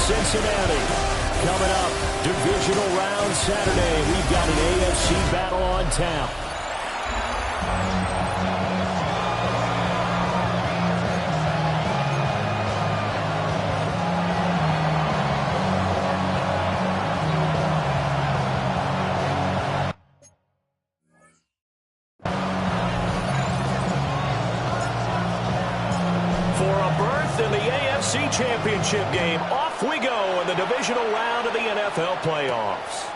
Cincinnati. Coming up, divisional round Saturday. We've got an AFC battle on tap. In the AFC Championship game, off we go in the divisional round of the NFL playoffs.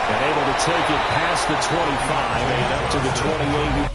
And able to take it past the 25 and up to the 28.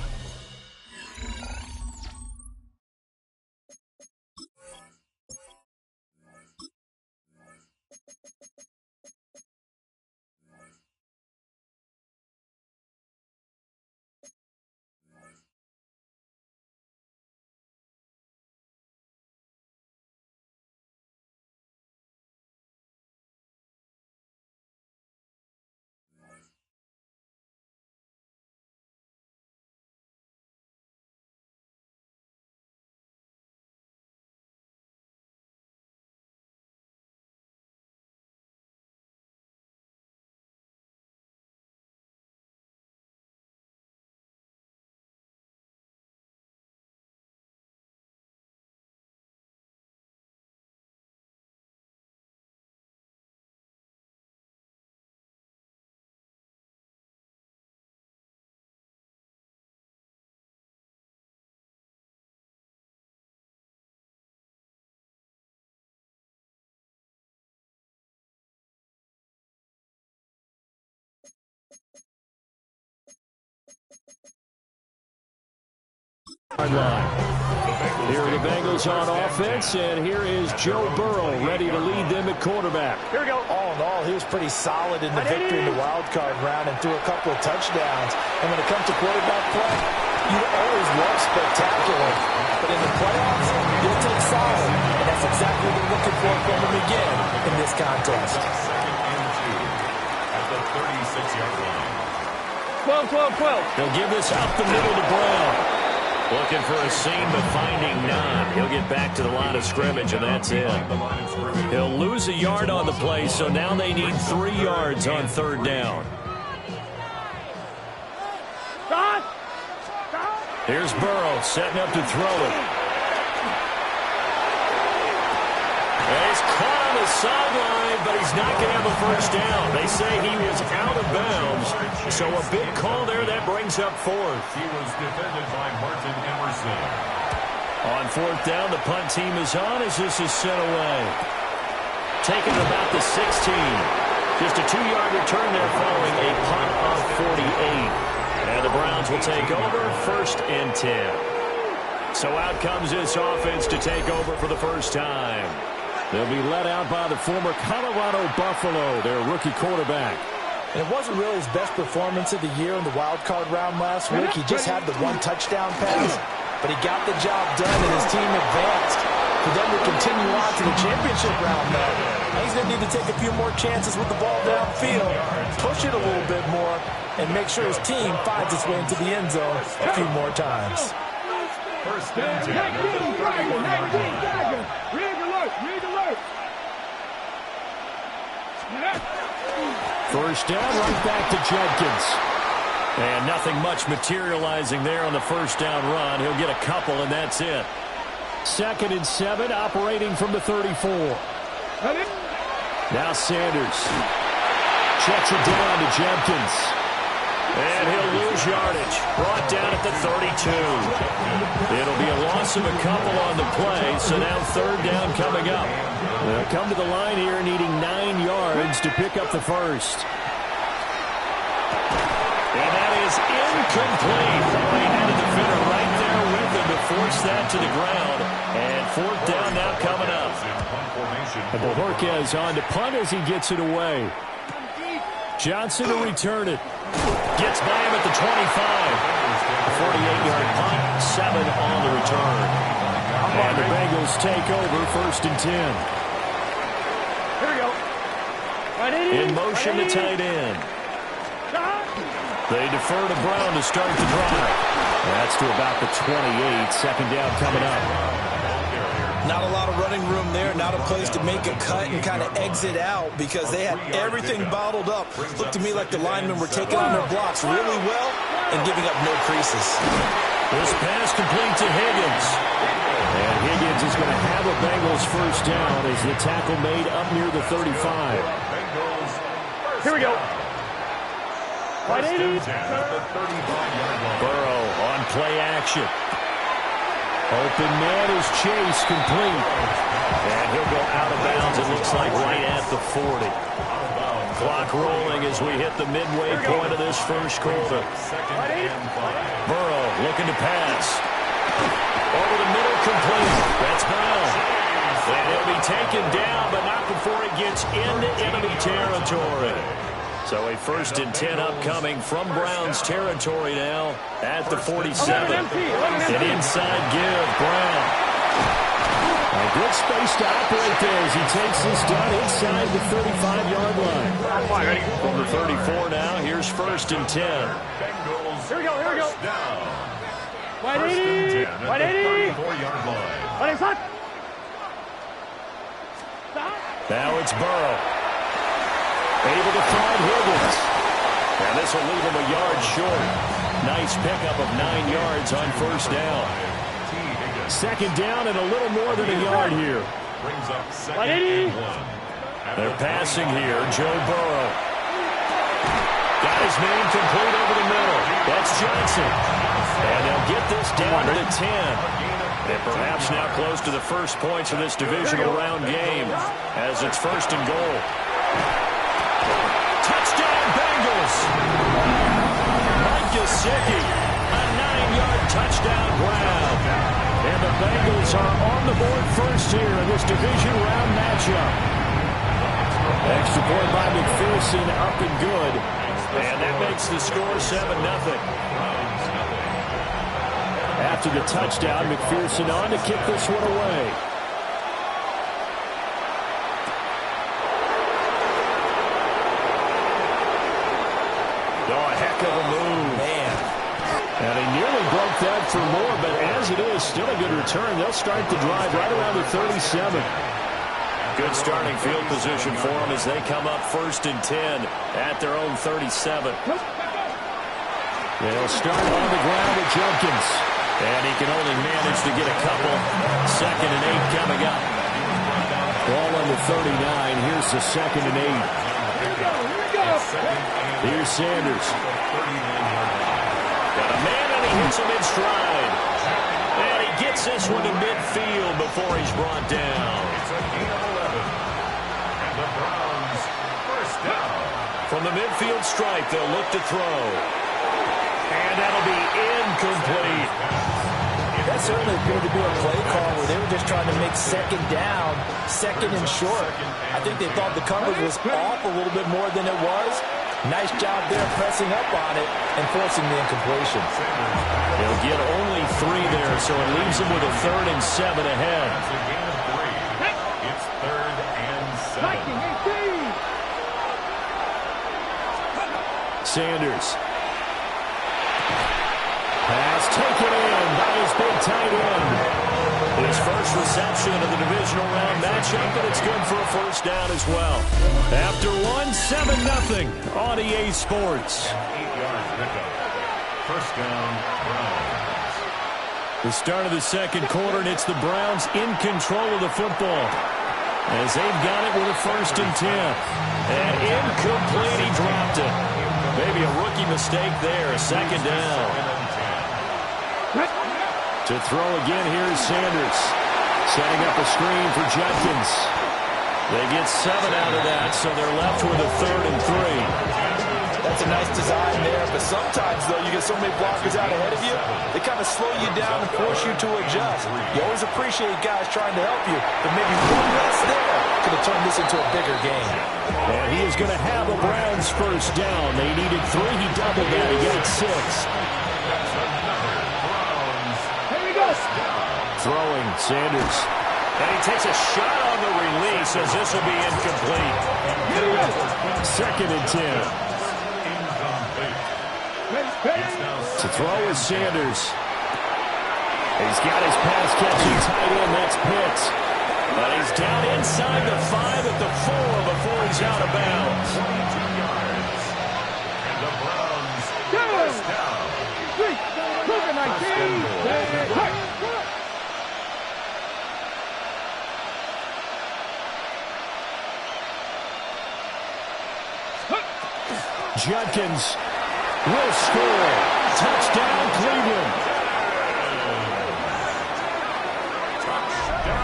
Here are the Bengals on offense, and here is Joe Burrow ready to lead them at quarterback. Here we go. All in all, he was pretty solid in the victory in the wild card round and threw a couple of touchdowns. And when it comes to quarterback play, you always love spectacular. But in the playoffs, you'll take solid. And that's exactly what we're looking for from him again in this contest. Second and 2 at the 36-yard line. 12. They'll give this out the middle to Brown. Looking for a seam, but finding none. He'll get back to the line of scrimmage, and that's it. He'll lose a yard on the play, so now they need 3 yards on third down. Here's Burrow setting up to throw it. And he's caught on the sideline, but he's not going to have a first down. They say he was out of bounds, so a big call there. That brings up fourth. He was defended by Martin Emerson. On fourth down, the punt team is on as this is sent away. Taken about the 16. Just a 2-yard return there following a punt of 48. And the Browns will take over, 1st and 10. So out comes this offense to take over for the first time. They'll be led out by the former Colorado Buffalo, their rookie quarterback. And it wasn't really his best performance of the year in the wild card round last week. He just had the 1 touchdown pass, but he got the job done and his team advanced. For them to continue on to the championship round now, he's going to need to take a few more chances with the ball downfield, push it a little bit more, and make sure his team finds its way into the end zone a few more times. First and 10 at the 31-yard line. First down, right back to Jenkins. And nothing much materializing there on the first down run. He'll get a couple, and that's it. 2nd and 7, operating from the 34. Now Sanders. Checks it down to Jenkins. And he'll lose yardage. Brought down at the 32. It'll be a loss of a couple on the play, so now third down coming up. They'll come to the line here needing 9 yards to pick up the first. And that is incomplete. They had a defender right there with him to force that to the ground. And fourth down now coming up. And Bojorquez on to punt as he gets it away. Johnson to return it. Gets by him at the 25. 48-yard punt, 7 on the return. And the Bengals take over 1st and 10. Here we go. In motion to tight end. They defer to Brown to start the drive. That's to about the 28. 2nd down coming up. Not a lot of running room there, not a place to make a cut and kind of exit out because they had everything bottled up. Looked to me like the linemen were taking on their blocks really well and giving up no creases. This pass complete to Higgins. And Higgins is going to have a Bengals first down as the tackle made up near the 35. Here we go. 180. Burrow on play action. Open man is Chase, complete. And he'll go out of bounds, it looks like right at the 40. Clock rolling as we hit the midway point of this first quarter. Burrow looking to pass. Over the middle, complete. That's Brown. And he'll be taken down, but not before it gets into enemy territory. So a 1st and 10 upcoming from Browns territory now at the 47. An inside give, Brown. A good space to operate there as he takes this down inside the 35-yard line. From the 34 now, here's 1st and 10. Here we go, here we go. 180. 180. 180. Now it's Burrow. Able to find Higgins. And this will leave him a yard short. Nice pickup of 9 yards on first down. 2nd down and a little more than a yard here. They're passing here. Joe Burrow. Got his name complete over the middle. That's Johnson. And they'll get this down to the 10. And perhaps now close to the first points of this divisional round game as it's 1st and goal. Touchdown, Bengals! Mike Gesicki, a 9-yard touchdown grab. And the Bengals are on the board first here in this division round matchup. Extra point by McPherson, up and good. And that makes the score 7-0. After the touchdown, McPherson on to kick this one away. Of a move. Man. And he nearly broke that for more, but as it is, still a good return. They'll start the drive right around the 37. Good starting field position for them as they come up 1st and 10 at their own 37. They'll start on the ground with Jenkins. And he can only manage to get a couple. 2nd and 8 coming up. Ball on the 39. Here's the 2nd and 8. Here's Sanders. Got a man and he hits him in stride. And he gets this one to midfield before he's brought down. From the midfield stripe, they'll look to throw. And that'll be incomplete. That certainly appeared to be a play call where they were just trying to make 2nd down, 2nd and short. I think they thought the coverage was off a little bit more than it was. Nice job there pressing up on it and forcing the incompletion. They'll get only 3 there, so it leaves them with a 3rd and 7 ahead. It's 3rd and 7. Sanders. Pass taken in by his big tight end. His first reception of the divisional round matchup, but it's good for a first down as well. After one, 7-0 on EA Sports. 8-yard pickup. First down, Browns. The start of the 2nd quarter, and it's the Browns in control of the football as they've got it with a 1st and 10. And incomplete, he dropped it. Maybe a rookie mistake there, 2nd down. To throw again, here's Sanders. Setting up a screen for Jenkins. They get 7 out of that, so they're left with a 3rd and 3. That's a nice design there, but sometimes, though, you get so many blockers out ahead of you, they kind of slow you down and force you to adjust. You always appreciate guys trying to help you, but maybe one less there could have turned this into a bigger game. And he is going to have a Browns first down. They needed 3. He doubled that. He got 6. Throwing, Sanders. And he takes a shot on the release as this will be incomplete. 2nd and 10. To throw is Sanders. He's got his pass-catching tight end. That's Pitts. But he's down inside the 5 at the 4 before he's out of bounds. 22 yards. And the Browns first down. 19. Judkins will score. Touchdown, Cleveland.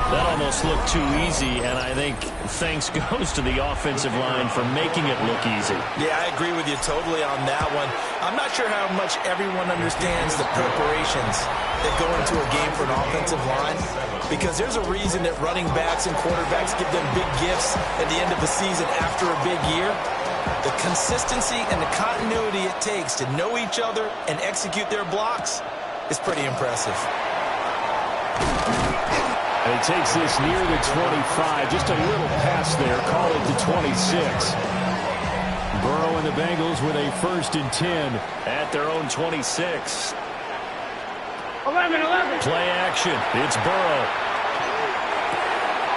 That almost looked too easy, and I think thanks goes to the offensive line for making it look easy. Yeah, I agree with you totally on that one. I'm not sure how much everyone understands the preparations that go into a game for an offensive line, because there's a reason that running backs and quarterbacks give them big gifts at the end of the season after a big year. The consistency and the continuity it takes to know each other and execute their blocks is pretty impressive. And he takes this near the 25. Just a little pass there. Call it the 26. Burrow and the Bengals with a 1st and 10 at their own 26. 11. Play action. It's Burrow.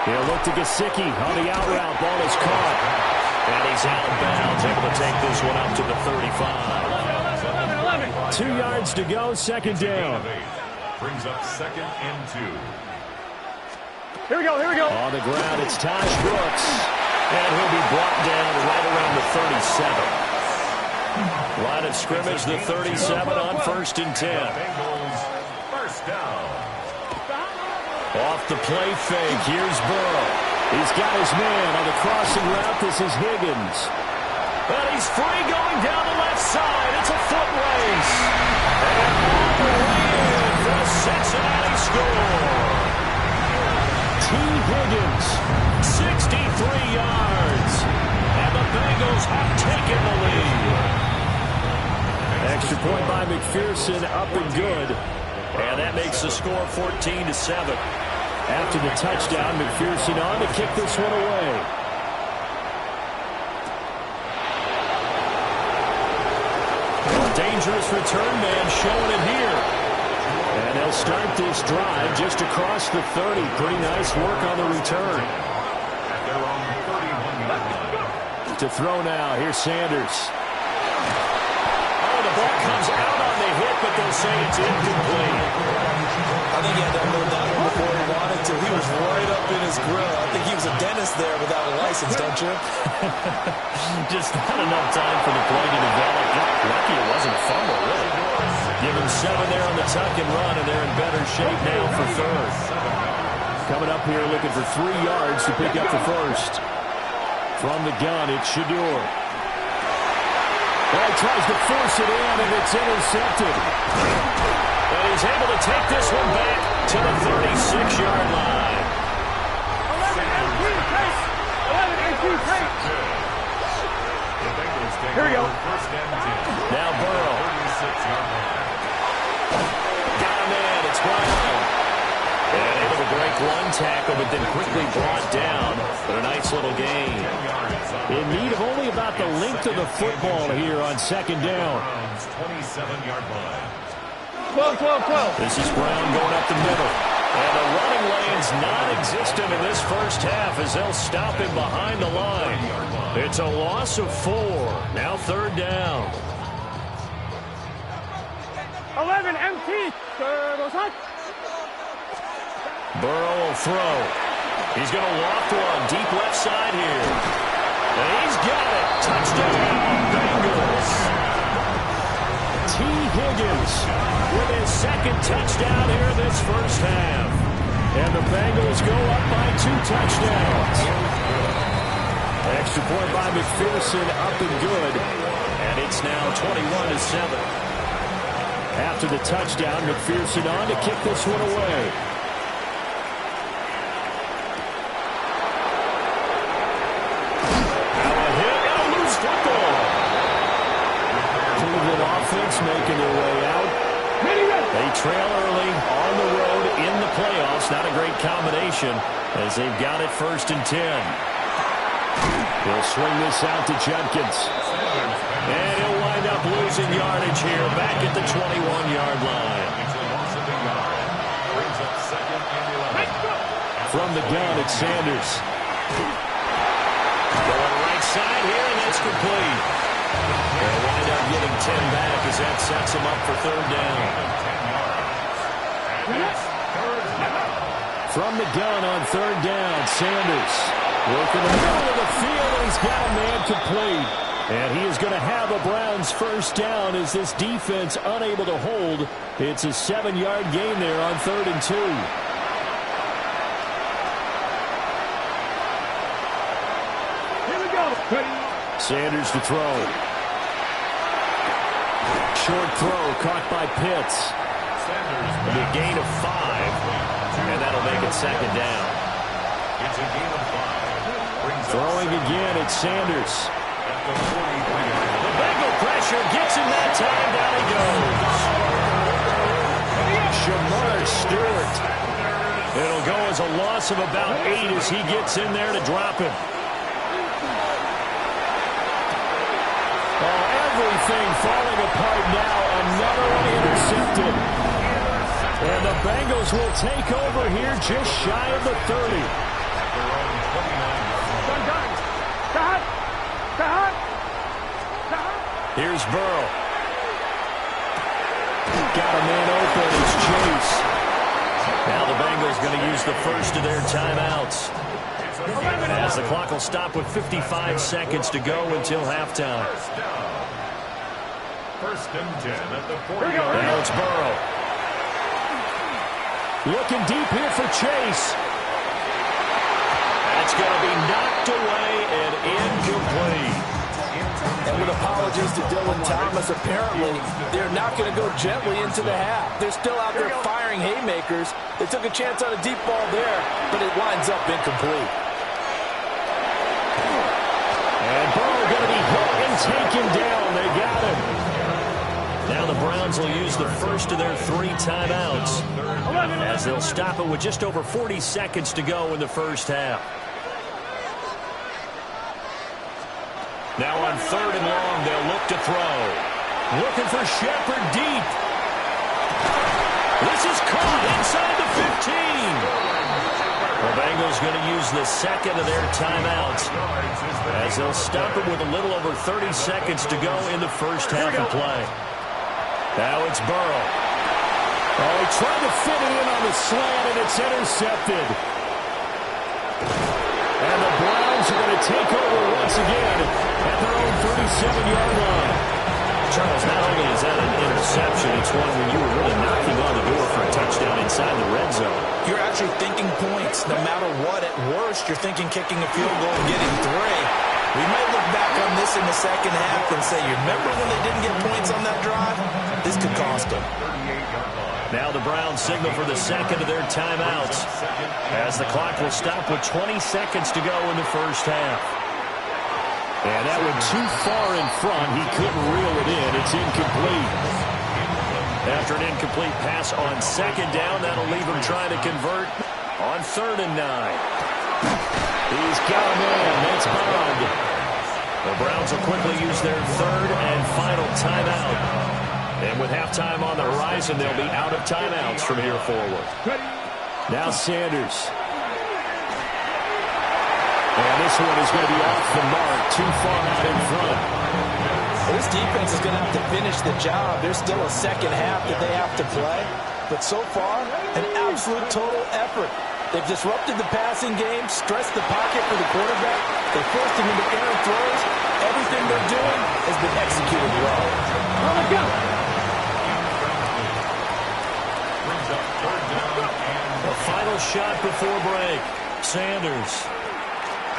He'll look to Gesicki on the out route. Ball is caught. And he's out of bounds, able to take this one up to the 35. 2 yards to go, 2nd down. Brings up 2nd and 2. Here we go. On the ground, it's Tosh Brooks. And he'll be brought down right around the 37. Line of scrimmage, the 37 on 1st and 10. Bengals first down. Off the play fake, here's Burrow. He's got his man on the crossing route. This is Higgins. But he's free going down the left side. It's a foot race. And all the way in for a Cincinnati score. T. Higgins, 63 yards. And the Bengals have taken the lead. Extra point by McPherson, up and good. And that makes the score 14-7. After the touchdown, McPherson on to kick this one away. Dangerous return man showing it here. And they'll start this drive just across the 30. Pretty nice work on the return. At their own 31-yard line. To throw now, here's Sanders. Oh, the ball comes out on the hit, but they'll say it's incomplete. I think he had to unload that one before he wanted to. He was right up in his grill. I think he was a dentist there without a license, don't you? Just not enough time for the play to develop. Lucky it wasn't a fumble, really. Give him 7 there on the tuck and run, and they're in better shape now for 3rd. Coming up here looking for 3 yards to pick up the 1st. From the gun, it's Shedeur. Well, he tries to force it in, and it's intercepted. And he's able to take this one back to the 36-yard line. 11, 18, Here we go. Now Burrow. Got him in. It's Brown. And able to break one tackle, but then quickly brought down. But a nice little gain. In need of only about the length of the football here on 2nd down. 27-yard line. 12. This is Brown going up the middle. And the running lane's non-existent in this first half as they'll stop him behind the line. It's a loss of 4. Now 3rd down. 11, empty. Burrow will throw. He's going to loft one. Deep left side here. And he's got it. Touchdown, Bengals. T. Higgins with his 2nd touchdown here this first half. And the Bengals go up by 2 touchdowns. Extra point by McPherson, up and good. And it's now 21-7. After the touchdown, McPherson on to kick this one away. Now a hit and a loose football. Cleveland offense making their way out. They trail early on the road in the playoffs. Not a great combination as they've got it 1st and 10. He'll swing this out to Judkins. And he'll wind up losing yardage here back at the 21-yard line. From the gun, it's Sanders. Going right side here, and that's complete. They'll wind up getting 10 back as that sets them up for third down. From the gun on third down, Sanders working the middle of the field, and he's got a man complete. And he is going to have a Browns first down as this defense unable to hold. It's a 7-yard gain there on 3rd and 2. Here we go. Sanders to throw. Short throw caught by Pitts. It'll be a gain of 5, and that'll make it second down. It's a gain of 5. Throwing again, it's Sanders. The Bengal pressure gets him that time. Down he goes. Shamar Stewart. It'll go as a loss of about 8 as he gets in there to drop him. Oh, everything falling apart now. Another one intercepted. And the Bengals will take over here just shy of the 30. Here's Burrow. Got a man open. It's Chase. Now the Bengals going to use the first of their timeouts. As the clock will stop with 55 seconds to go until halftime. First and 10 at the 40. Now it's Burrow. Looking deep here for Chase. That's going to be knocked away and incomplete. And with apologies to Dylan Thomas, apparently they're not going to go gently into the half. They're still out there firing haymakers. They took a chance on a deep ball there, but it winds up incomplete. And Burrow going to be hit and taken down. They got him. Now the Browns will use the first of their 3 timeouts as they'll stop it with just over 40 seconds to go in the first half. Now on 3rd and long, they'll look to throw. Looking for Shepard deep. This is caught inside the 15. The Bengals going to use the second of their timeouts as they'll stop it with a little over 30 seconds to go in the first half of play. Now it's Burrow. Oh, he tried to fit it in on the slant, and it's intercepted. And the Browns are going to take over once again at their own 37-yard line. Charles, not only is that an interception, it's one when you were really knocking on the door for a touchdown inside the red zone. You're actually thinking points. No matter what, at worst, you're thinking kicking a field goal and getting 3. We might look back on this in the second half and say, you remember when they didn't get points on that drive? This could cost them. Now the Browns signal for the second of their timeouts as the clock will stop with 20 seconds to go in the first half. And that went too far in front. He couldn't reel it in. It's incomplete. After an incomplete pass on second down, that'll leave him trying to convert on 3rd and 9. He's got a man. That's Bond. The Browns will quickly use their 3rd and final timeout. And with halftime on the horizon, they'll be out of timeouts from here forward. Now Sanders. And this one is going to be off the mark, too far out in front. This defense is going to have to finish the job. There's still a second half that they have to play. But so far, an absolute total effort. They've disrupted the passing game, stressed the pocket for the quarterback. They forced him into errant throws. Everything they're doing has been executed well. Oh, go. The final shot before break. Sanders.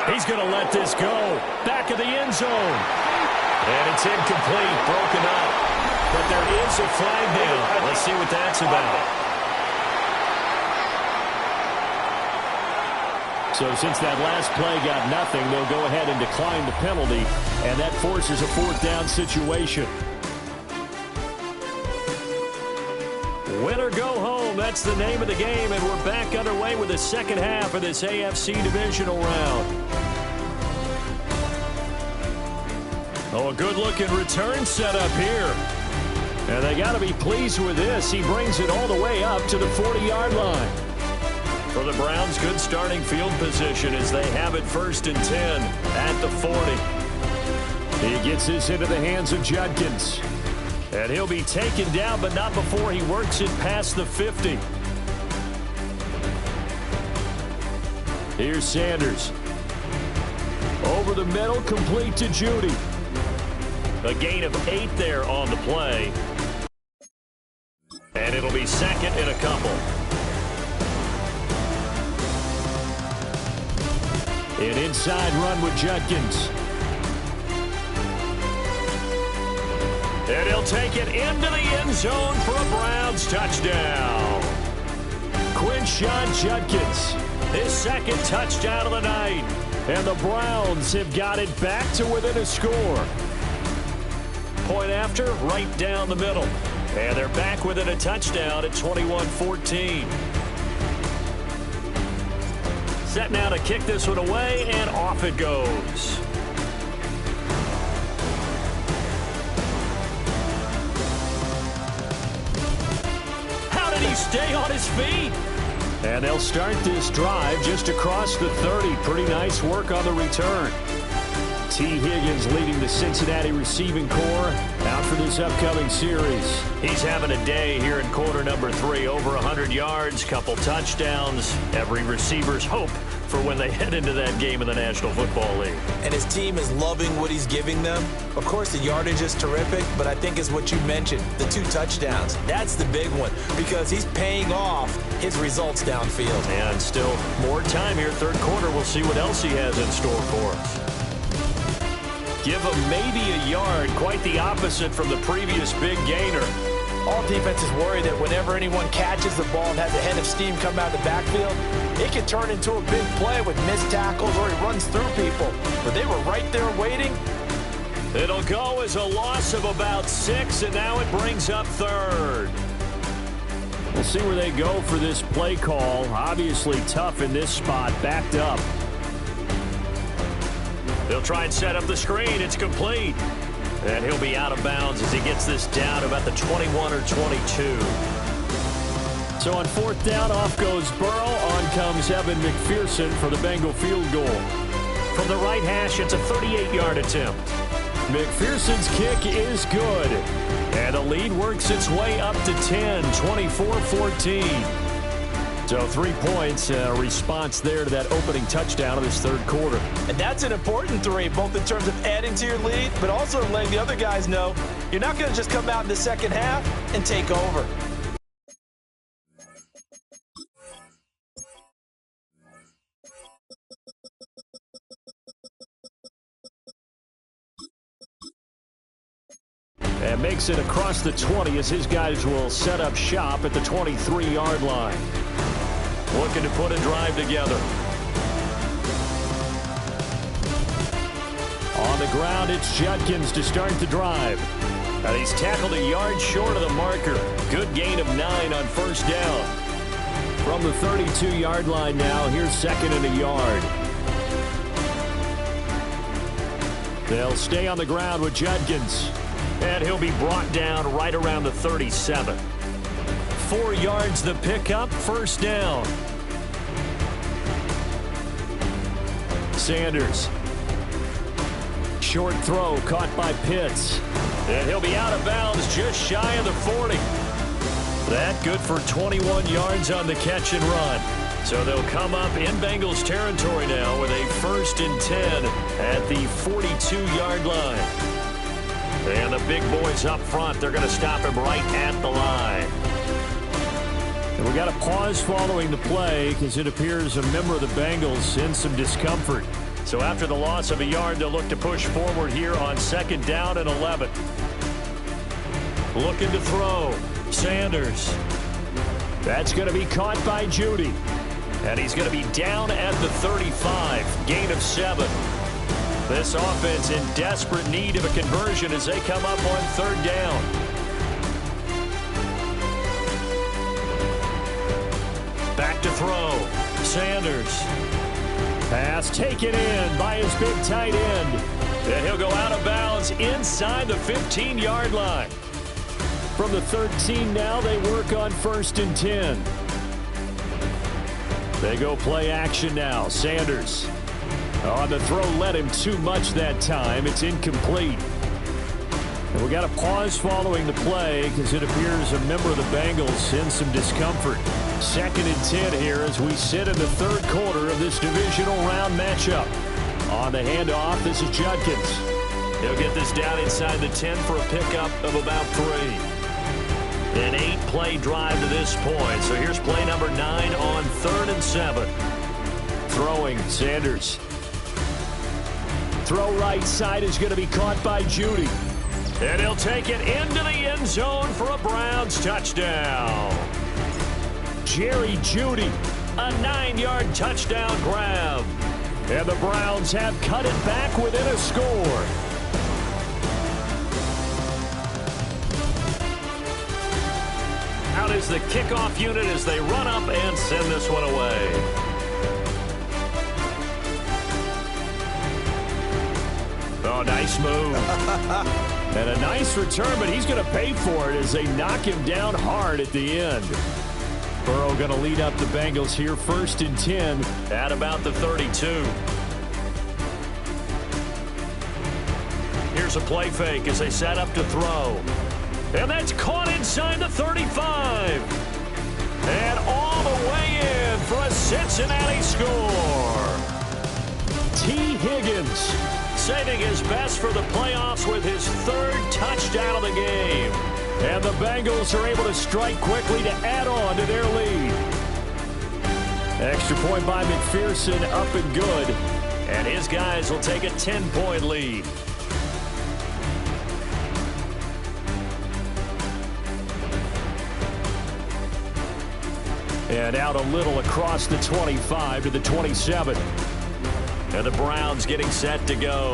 He's going to let this go. Back of the end zone. And it's incomplete, broken up. But there is a flag down. Let's see what that's about. So since that last play got nothing, they'll go ahead and decline the penalty, and that forces a 4th down situation. Win or go home, that's the name of the game, and we're back underway with the second half of this AFC divisional round. Oh, a good-looking return set up here. And they got to be pleased with this. He brings it all the way up to the 40-yard line. For the Browns, good starting field position as they have it 1st and 10 at the 40. He gets this into the hands of Judkins. And he'll be taken down, but not before he works it past the 50. Here's Sanders. Over the middle, complete to Judy. A gain of 8 there on the play. And it'll be 2nd and a couple. An inside run with Judkins. And he'll take it into the end zone for a Browns touchdown. Quinshon Judkins. His 2nd touchdown of the night. And the Browns have got it back to within a score. Point after, right down the middle. And they're back within a touchdown at 21-14. Set now to kick this one away, and off it goes. How did he stay on his feet? And they'll start this drive just across the 30. Pretty nice work on the return. T. Higgins leading the Cincinnati receiving corps out for this upcoming series. He's having a day here in quarter number 3. Over 100 yards, couple touchdowns. Every receiver's hope for when they head into that game in the National Football League. And his team is loving what he's giving them. Of course, the yardage is terrific, but I think is what you mentioned, the 2 touchdowns. That's the big one because he's paying off his results downfield. And still more time here, 3rd quarter. We'll see what else he has in store for us. Give him maybe a yard, quite the opposite from the previous big gainer. All defenses worry that whenever anyone catches the ball and has a head of steam come out of the backfield, it can turn into a big play with missed tackles or he runs through people. But they were right there waiting. It'll go as a loss of about 6, and now it brings up 3rd. We'll see where they go for this play call. Obviously tough in this spot, backed up. They'll try and set up the screen. It's complete. And he'll be out of bounds as he gets this down about the 21 or 22. So on 4th down, off goes Burrow. On comes Evan McPherson for the Bengal field goal. From the right hash, it's a 38-yard attempt. McPherson's kick is good. And the lead works its way up to 10, 24-14. So 3 points, a response there to that opening touchdown of this 3rd quarter. And that's an important 3, both in terms of adding to your lead, but also letting the other guys know you're not going to just come out in the 2nd half and take over. And makes it across the 20 as his guys will set up shop at the 23-yard line. Looking to put a drive together. On the ground, it's Judkins to start the drive. And he's tackled a yard short of the marker. Good gain of 9 on 1st down. From the 32-yard line now, here's 2nd and a yard. They'll stay on the ground with Judkins. And he'll be brought down right around the 37. 4 yards the pickup, 1st down. Sanders. Short throw caught by Pitts. And he'll be out of bounds just shy of the 40. That good for 21 yards on the catch and run. So they'll come up in Bengals territory now with a 1st and 10 at the 42-yard line. And the big boys up front, they're going to stop him right at the line. And we got a pause following the play because it appears a member of the Bengals in some discomfort. So after the loss of a yard, they'll look to push forward here on 2nd down and 11. Looking to throw. Sanders. That's going to be caught by Judy. And he's going to be down at the 35. Gain of 7. This offense in desperate need of a conversion as they come up on 3rd down. Back to throw. Sanders. Pass taken in by his big tight end. And he'll go out of bounds inside the 15-yard line. From the 13 now, they work on 1st and 10. They go play action now. Sanders on the throw, led him too much that time. It's incomplete. And we got a pause following the play because it appears a member of the Bengals in some discomfort. 2nd and 10 here as we sit in the 3rd quarter of this divisional round matchup. On the handoff, this is Judkins. He'll get this down inside the 10 for a pickup of about 3. An 8-play drive to this point. So here's play number 9 on 3rd and 7. Throwing, Sanders. Throw right side is going to be caught by Jeudy. And he'll take it into the end zone for a Browns touchdown. Jerry Jeudy, a 9-yard touchdown grab. And the Browns have cut it back within a score. Out is the kickoff unit as they run up and send this one away. Oh, nice move. And a nice return, but he's going to pay for it as they knock him down hard at the end. Burrow going to lead up the Bengals here, 1st and 10. At about the 32. Here's a play fake as they set up to throw. And that's caught inside the 35. And all the way in for a Cincinnati score. T. Higgins saving his best for the playoffs with his 3rd touchdown of the game. And the Bengals are able to strike quickly to add on to their lead. Extra point by McPherson, up and good. And his guys will take a 10-point lead. And out a little across the 25 to the 27. And the Browns getting set to go.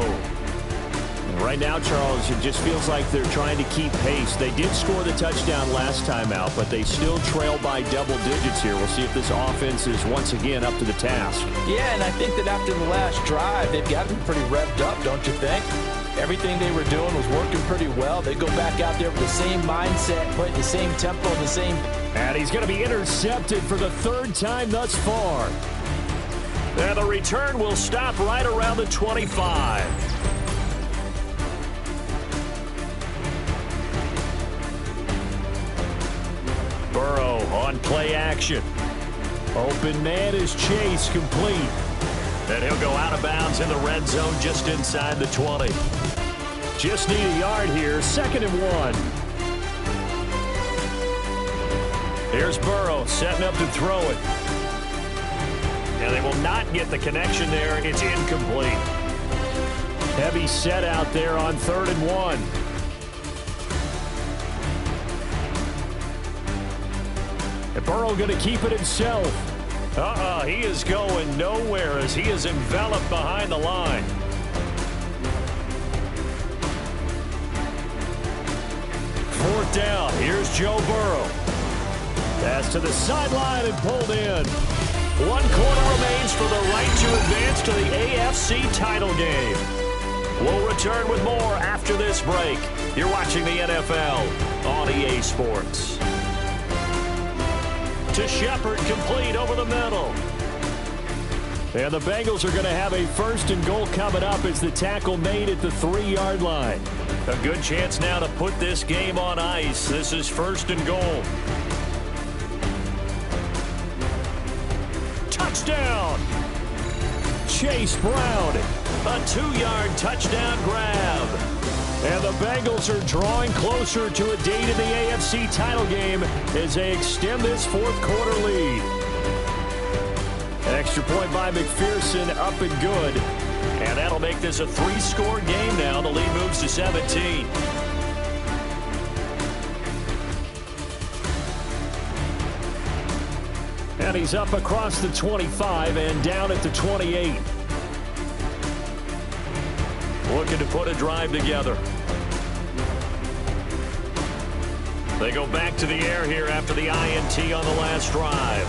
Right now, Charles, it just feels like they're trying to keep pace. They did score the touchdown last time out, but they still trail by double digits here. We'll see if this offense is once again up to the task. Yeah, and I think that after the last drive, they've gotten pretty revved up, don't you think? Everything they were doing was working pretty well. They go back out there with the same mindset, putting the same tempo, the same... And he's going to be intercepted for the 3rd time thus far. And the return will stop right around the 25. Burrow on play action. Open man is Chase, complete. And he'll go out of bounds in the red zone just inside the 20. Just need a yard here, 2nd and 1. Here's Burrow setting up to throw it. And they will not get the connection there. It's incomplete. Heavy set out there on 3rd and 1. And Burrow going to keep it himself. He is going nowhere as he is enveloped behind the line. Fourth down. Here's Joe Burrow. Pass to the sideline and pulled in. 1 quarter remains for the right to advance to the AFC title game. We'll return with more after this break. You're watching the NFL on EA Sports. To Shepard, complete over the middle. And the Bengals are going to have a 1st and goal coming up as the tackle made at the 3-yard line. A good chance now to put this game on ice. This is 1st and goal. Touchdown! Chase Brown. A 2-yard touchdown grab. And the Bengals are drawing closer to a date in the AFC title game as they extend this 4th quarter lead. Extra point by McPherson, up and good. And that'll make this a 3-score game now. The lead moves to 17. And he's up across the 25 and down at the 28. Looking to put a drive together. They go back to the air here after the INT on the last drive.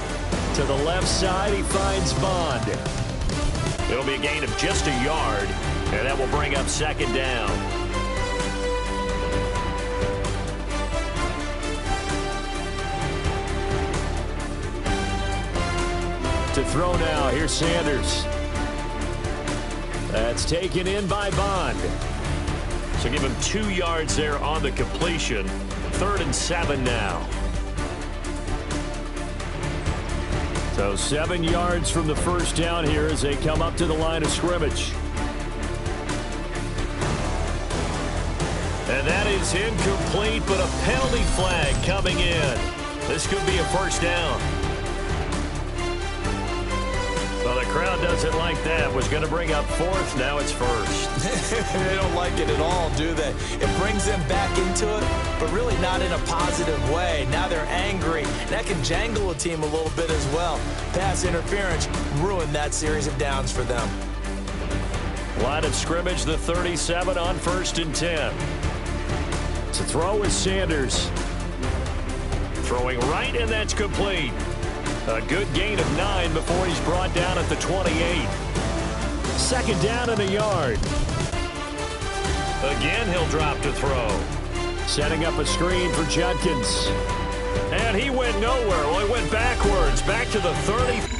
To the left side, he finds Bond. It'll be a gain of just a yard, and that will bring up 2nd down. To throw now, here's Sanders. That's taken in by Bond. So give him 2 yards there on the completion. 3rd and 7 now. So 7 yards from the first down here as they come up to the line of scrimmage. And that is incomplete, but a penalty flag coming in. This could be a first down. Well, the crowd doesn't like that. Was going to bring up 4th. Now it's 1st. They don't like it at all, do they? It brings them back into it, but really not in a positive way. Now they're angry. That can jangle a team a little bit as well. Pass interference ruined that series of downs for them. Line of scrimmage, the 37 on 1st and 10. To throw is Sanders. Throwing right, and that's complete. A good gain of 9 before he's brought down at the 28. 2nd down and a yard. Again, he'll drop to throw. Setting up a screen for Judkins. And he went nowhere. Well, he went backwards, back to the 30.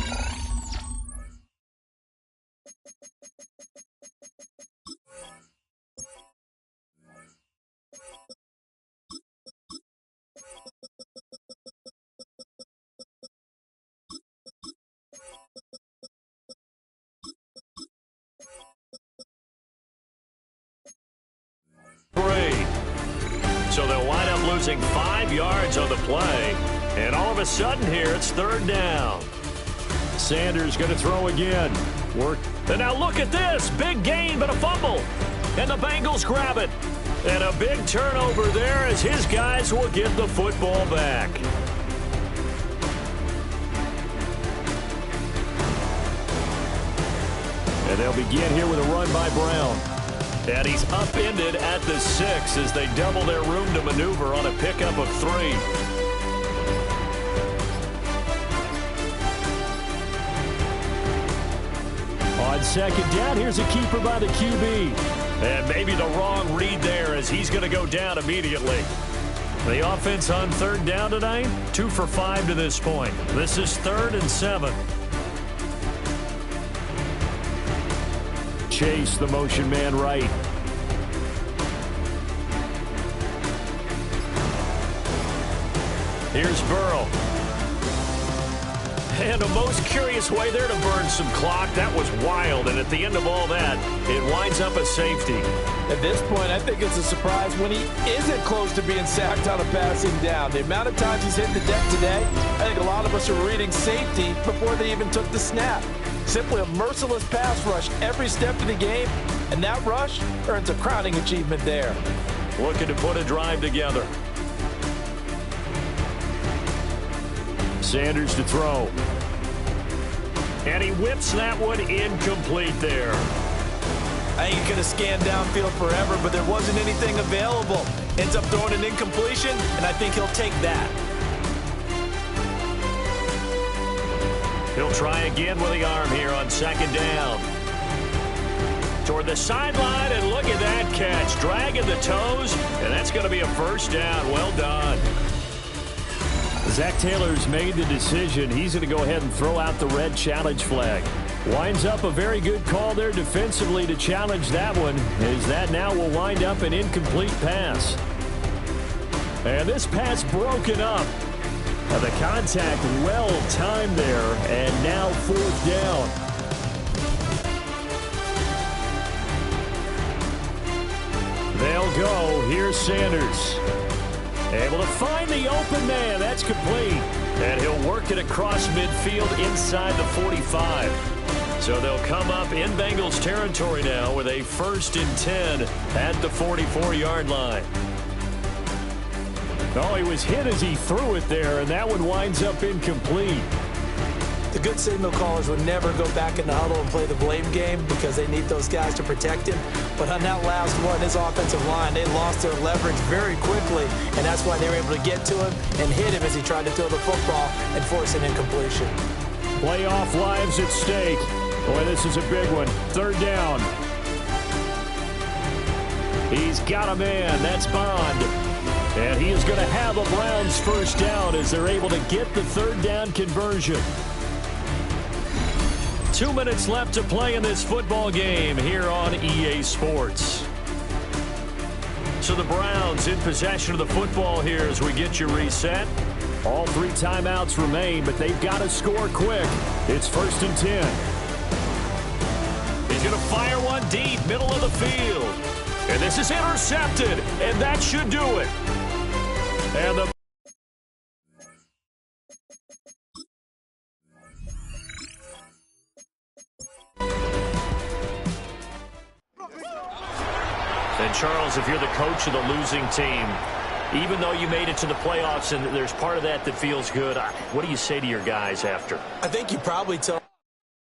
So they'll wind up losing 5 yards on the play. And all of a sudden here, it's 3rd down. Sanders going to throw again. And now look at this. Big gain, but a fumble. And the Bengals grab it. And a big turnover there as his guys will get the football back. And they'll begin here with a run by Brown. And he's upended at the 6 as they double their room to maneuver on a pickup of 3. On 2nd down, here's a keeper by the QB. And maybe the wrong read there as he's going to go down immediately. The offense on 3rd down tonight, 2 for 5 to this point. This is 3rd and 7. Chase, the motion man right. Here's Burrow. And a most curious way there to burn some clock. That was wild, and at the end of all that, it winds up a safety. At this point, I think it's a surprise when he isn't close to being sacked on a passing down. The amount of times he's hit the deck today, I think a lot of us are reading safety before they even took the snap. Simply a merciless pass rush every step of the game, and that rush earns a crowning achievement there. Looking to put a drive together. Sanders to throw. And he whips that one incomplete there. I think he could have scanned downfield forever, but there wasn't anything available. Ends up throwing an incompletion, and I think he'll take that. He'll try again with the arm here on 2nd down. Toward the sideline, and look at that catch. Dragging the toes, and that's going to be a first down. Well done. Zac Taylor's made the decision. He's going to go ahead and throw out the red challenge flag. Winds up a very good call there defensively to challenge that one, as that now will wind up an incomplete pass. And this pass broken up. The contact well timed there, and now 4th down. They'll go. Here's Sanders. Able to find the open man. That's complete. And he'll work it across midfield inside the 45. So they'll come up in Bengals territory now with a 1st and 10 at the 44-yard line. Oh, he was hit as he threw it there, and that one winds up incomplete. The good signal callers would never go back in the huddle and play the blame game because they need those guys to protect him. But on that last one, his offensive line, they lost their leverage very quickly, and that's why they were able to get to him and hit him as he tried to throw the football and force an incompletion. Playoff lives at stake. Boy, this is a big one. 3rd down. He's got a man. That's Bond. And he is going to have a Browns first down as they're able to get the 3rd down conversion. 2 minutes left to play in this football game here on EA Sports. So the Browns in possession of the football here as we get you reset. All 3 timeouts remain, but they've got to score quick. It's 1st and 10. He's going to fire one deep, middle of the field. And this is intercepted, and that should do it. And the And Charles, if you're the coach of the losing team, even though you made it to the playoffs and there's part of that that feels good, what do you say to your guys after? I think you probably tell